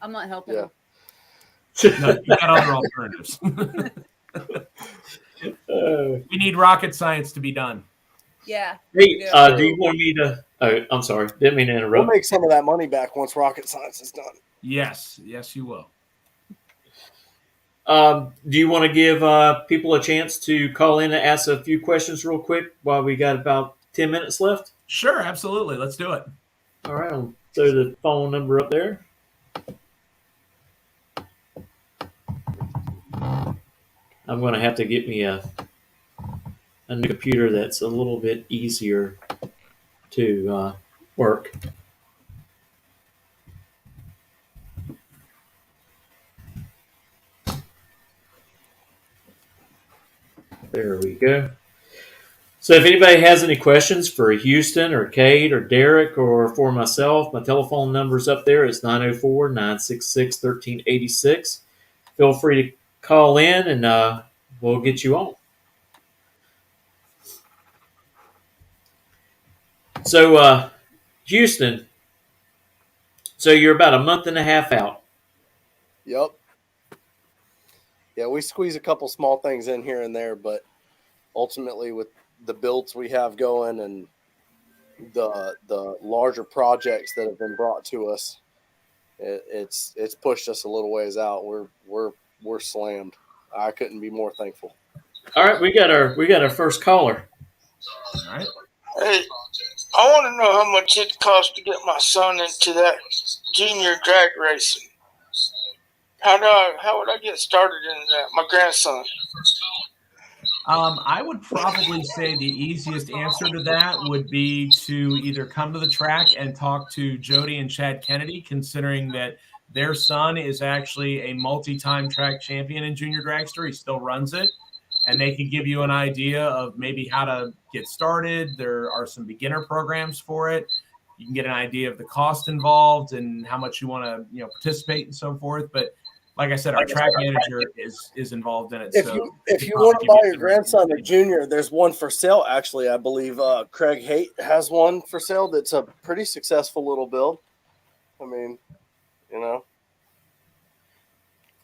I'm not helping Yeah. him. No, you got other alternatives. We need rocket science to be done. Yeah. Hey, Yeah. do you want me to? Oh, I'm sorry, didn't mean to We'll interrupt. make some of that money back once rocket science is done. Yes, you will. Do you want to give people a chance to call in and ask a few questions real quick while we got about 10 minutes left? Sure, absolutely. Let's do it. All right, I'll throw the phone number up there. I'm going to have to get me a new computer that's a little bit easier to work. There we go. So if anybody has any questions for Houston or Kate or Derek or for myself, my telephone number's up there. It's 904-966-1386. Feel free to call in and we'll get you on. So Houston, so you're about a month and a half out. Yep. Yeah, we squeeze a couple small things in here and there, but ultimately with the builds we have going and the larger projects that have been brought to us, it's pushed us a little ways out. We're slammed. I couldn't be more thankful. All right, we got our first caller. All right. Hey, I want to know how much it costs to get my son into that junior drag racing. How would I get started in that? My grandson. I would probably say the easiest answer to that would be to either come to the track and talk to Jody and Chad Kennedy, considering that their son is actually a multi-time track champion in junior dragster. He still runs it, and they could give you an idea of maybe how to get started. There are some beginner programs for it. You can get an idea of the cost involved and how much you want to, participate and so forth. But like I said, our track manager is involved in it. If you want to buy your grandson a junior, there's one for sale. Actually, I believe Craig Haight has one for sale. That's a pretty successful little build. I mean,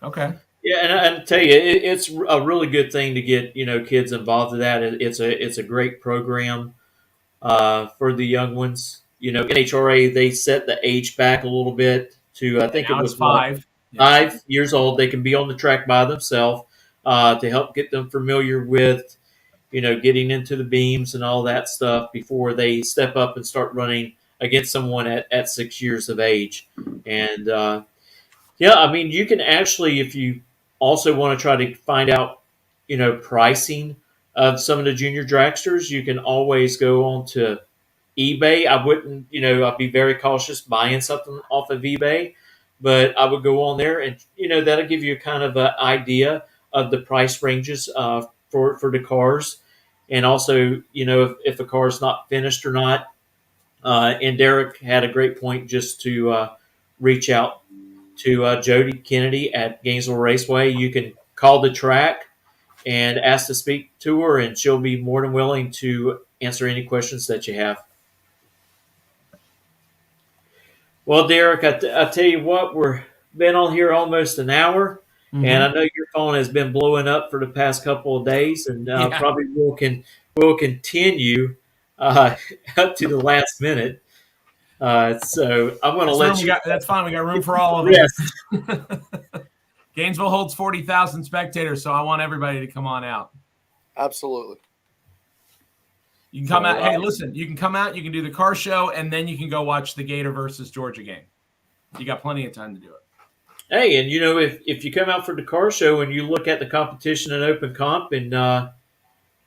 Okay. Yeah, and I tell you, it's a really good thing to get kids involved in that. It's a great program for the young ones. NHRA, they set the age back a little bit to I think now it was it's 5. 5 years old. They can be on the track by themselves to help get them familiar with getting into the beams and all that stuff before they step up and start running against someone at 6 years of age. And yeah, I mean, you can actually, if you also want to try to find out pricing of some of the junior dragsters, you can always go on to eBay. I wouldn't, I'd be very cautious buying something off of eBay, but I would go on there and, that'll give you kind of an idea of the price ranges for the cars. And also, if a car is not finished or not. And Derek had a great point just to reach out to Jody Kennedy at Gainesville Raceway. You can call the track and ask to speak to her, and she'll be more than willing to answer any questions that you have. Well, Derek, I tell you what, we've been on here almost an hour, and I know your phone has been blowing up for the past couple of days, and probably will continue up to the last minute. So I'm going to let you. That's fine. We got room for all of them. Yes. Gainesville holds 40,000 spectators, so I want everybody to come on out. Absolutely. You can come out. Hey, listen, you can come out, you can do the car show, and then you can go watch the Gator versus Georgia game. You got plenty of time to do it. Hey, and if you come out for the car show and you look at the competition in open comp and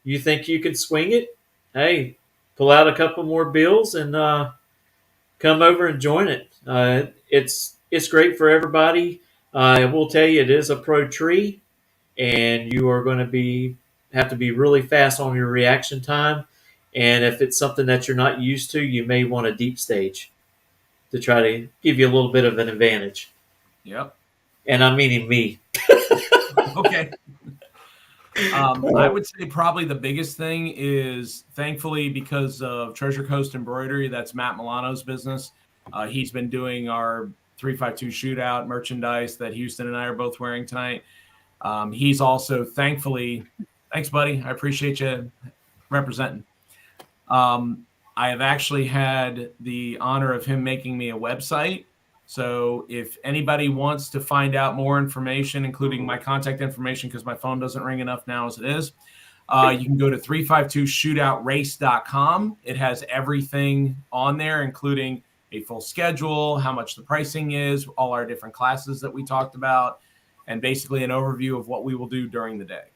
you think you can swing it, hey, pull out a couple more bills and come over and join it. It's great for everybody. I will tell you, it is a pro tree, and you are going to have to be really fast on your reaction time. And if it's something that you're not used to, you may want a deep stage to try to give you a little bit of an advantage. Yep. And I'm meaning me. Okay. I would say probably the biggest thing is, thankfully, because of Treasure Coast Embroidery, that's Matt Milano's business. He's been doing our 352 shootout merchandise that Houston and I are both wearing tonight. He's also, thankfully, thanks, buddy. I appreciate you representing. I have actually had the honor of him making me a website. So if anybody wants to find out more information, including my contact information, because my phone doesn't ring enough now as it is, you can go to 352shoooutrace.com. It has everything on there, including a full schedule, how much the pricing is, all our different classes that we talked about, and basically an overview of what we will do during the day.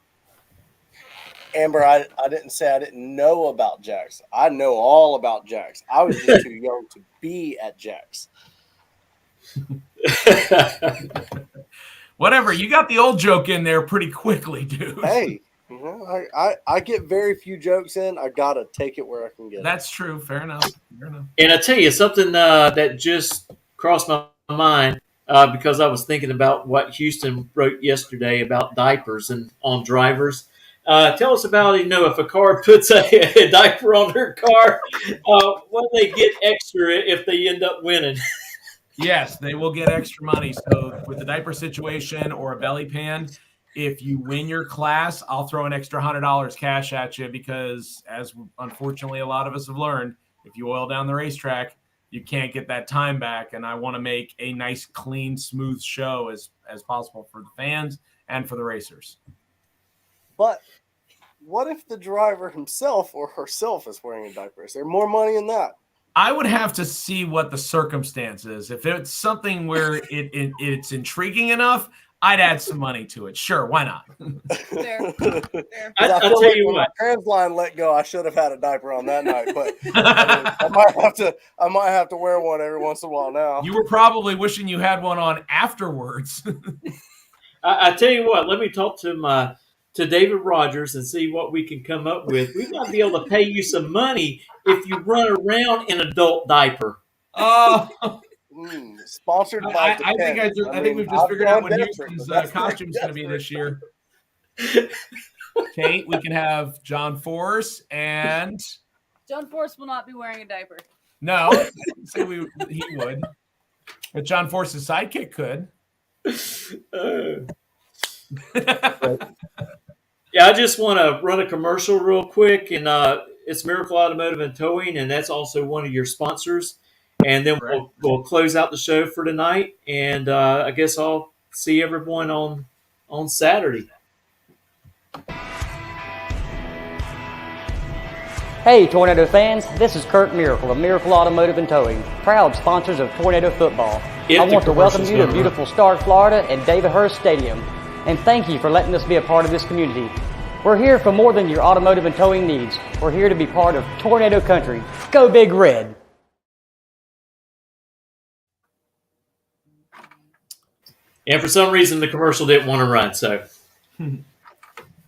Amber, I didn't say I didn't know about Jax. I know all about Jax. I was just too young to be at Jax. Whatever, you got the old joke in there pretty quickly, dude. Hey, I get very few jokes in. I gotta take it where I can get it. That's true. Fair enough. And I tell you something that just crossed my mind because I was thinking about what Houston wrote yesterday about diapers and on drivers. Tell us about, if a car puts a diaper on their car, what they get extra if they end up winning. Yes, they will get extra money. So with the diaper situation or a belly pan, if you win your class, I'll throw an extra $100 cash at you because, as unfortunately a lot of us have learned, if you oil down the racetrack, you can't get that time back. And I want to make a nice, clean, smooth show as possible for the fans and for the racers. But what if the driver himself or herself is wearing a diaper? Is there more money in that? I would have to see what the circumstance is. If it's something where it's intriguing enough, I'd add some money to it. Sure, why not? Fair. I'll feel tell like you when what. my trans line let go, I should have had a diaper on that night, but I might have to wear one every once in a while now. You were probably wishing you had one on afterwards. I tell you what. Let me talk to David Rogers and see what we can come up with. We might be able to pay you some money if you run around in adult diaper. Sponsored by I think we've just figured out what Houston's costume's going to be this year. Kate, we can have John Force and John Force will not be wearing a diaper. no, I didn't say he would, but John Force's sidekick could. Yeah, I just want to run a commercial real quick, and it's Miracle Automotive and Towing, and that's also one of your sponsors. And then we'll close out the show for tonight, and I guess I'll see everyone on Saturday. Hey, Tornado fans, this is Kurt Miracle of Miracle Automotive and Towing, proud sponsors of Tornado Football. I want to welcome you to beautiful Stark, Florida at David Hurst Stadium, and thank you for letting us be a part of this community. We're here for more than your automotive and towing needs. We're here to be part of Tornado Country. Go Big Red! And for some reason, the commercial didn't want to run, so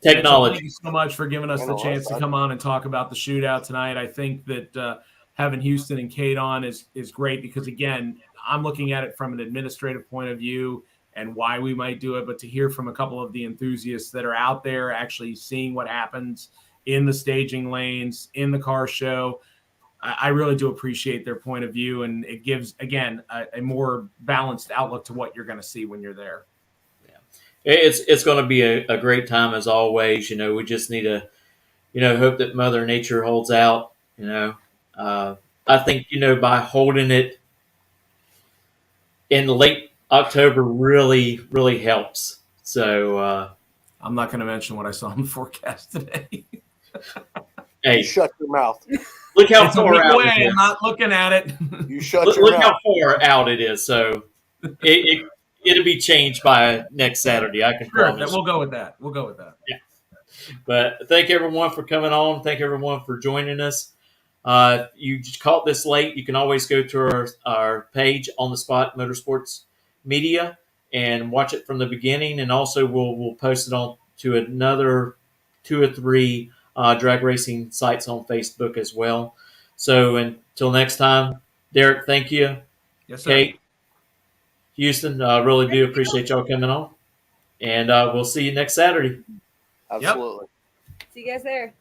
technology. Thank you so much for giving us the chance to come on and talk about the shootout tonight. I think that having Houston and Kate on is great because, again, I'm looking at it from an administrative point of view and why we might do it, but to hear from a couple of the enthusiasts that are out there actually seeing what happens in the staging lanes, in the car show, I really do appreciate their point of view, and it gives, again, a more balanced outlook to what you're going to see when you're there. Yeah. It's going to be a great time as always. We just need to, hope that Mother Nature holds out. I think, by holding it in late October really, really helps. So I'm not going to mention what I saw in the forecast today. Hey, shut your mouth. Look how far out it is. I'm not looking at it. You shut your Look mouth. how far out it is. So it'll be changed by next Saturday. I can promise. We'll go with that. Yeah. But thank everyone for coming on. Thank everyone for joining us. If you caught this late, you can always go to our page On the Spot Motorsports Media and watch it from the beginning. And also we'll post it on to another 2 or 3 drag racing sites on Facebook as well. So until next time, Derek, thank you. Yes, sir. Kate, Houston, really do appreciate y'all coming on. And we'll see you next Saturday. Absolutely. See you guys there.